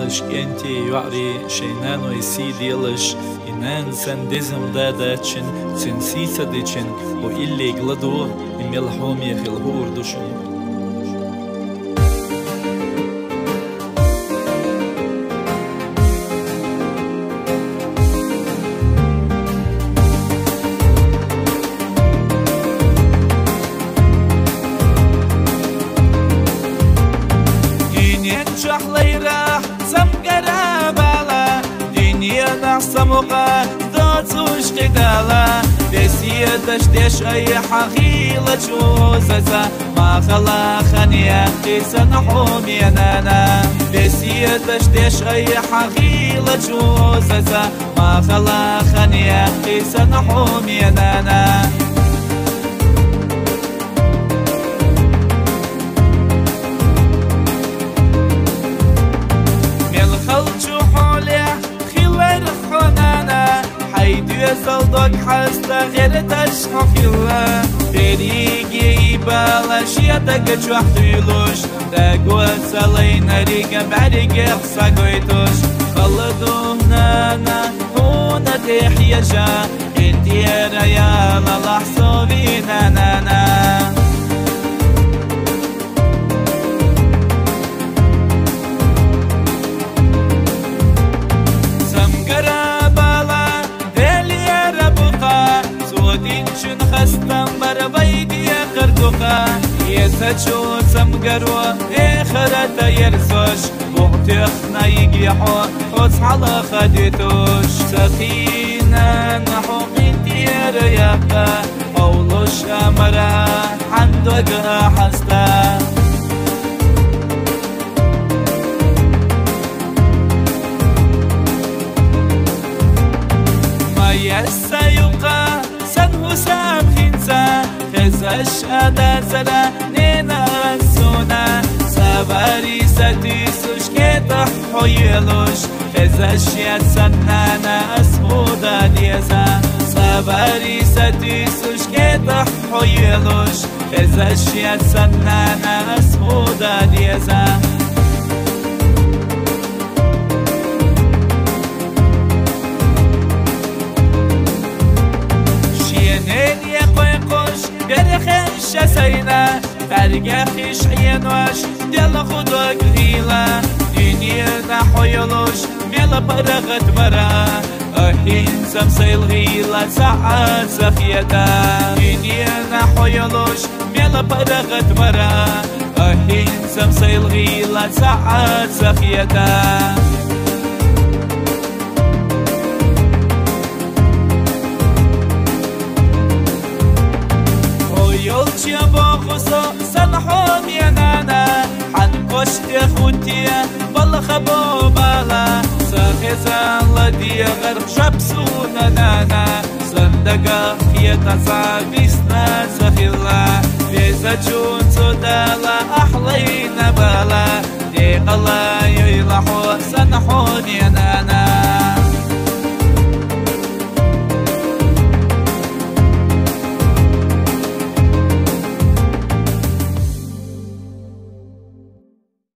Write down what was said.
ديلش كنتي يعري شينان ويسي ديلش إنان سندزم داداتشن سنسيسة ديشن وإلي قلدو إميلحوم يخلهور دشن شحليرة سمقرا بالا دنيا نحسموقا دوتوش قدالا بسيا دشتش اي حقيلة جوزتا ما خلا خنيا قيسا نحوم ينانا بسيا دشتش اي حقيلة جوزتا ما خلا خنيا قيسا نحوم ينانا صلدك حستا غير تشحو خلا بريقي بالاش يدك جوحتيلوش تاقوى سالين ريقا بعريق اخساقويتوش خلدو هنانا هونا تحيجا انتي ريالا لحظو بينا نانا خستم بر بيدي قردوقا يسجو سمقروا اخرت يرسوش وقتخنا يقيحو خص على خديتوش سخينا نحو قنتي رياقا اولوش امرا حندوقها حستا ما يسيقا وسام خنسا خزش أدا زلا نينا السونا سباري ستيسوش كتح حيلوش خزش يتسنانا أسمودا ديزا سباري ستيسوش كتح حيلوش خزش يتسنانا أسمودا ديزا برخش سينا برقخش عينوش دل خدك غيلا دنيا نحويلوش ميلا برغت برا أحين سمسيل غيلا ساعات سخيتا دنيا نحويلوش ميلا برغت برا أحين سمسيل غيلا ساعات سخيتا يولتي بوخصو سنحوم ينانا حنكوشت خوتيا بالخبو بالا سخيزا لدي غرق شبسونا نانا صندقا خيتا صابيسنا سخيلا بيزا جون سودالا أحلينا بالا دي قلا يلحو سنحوم ينانا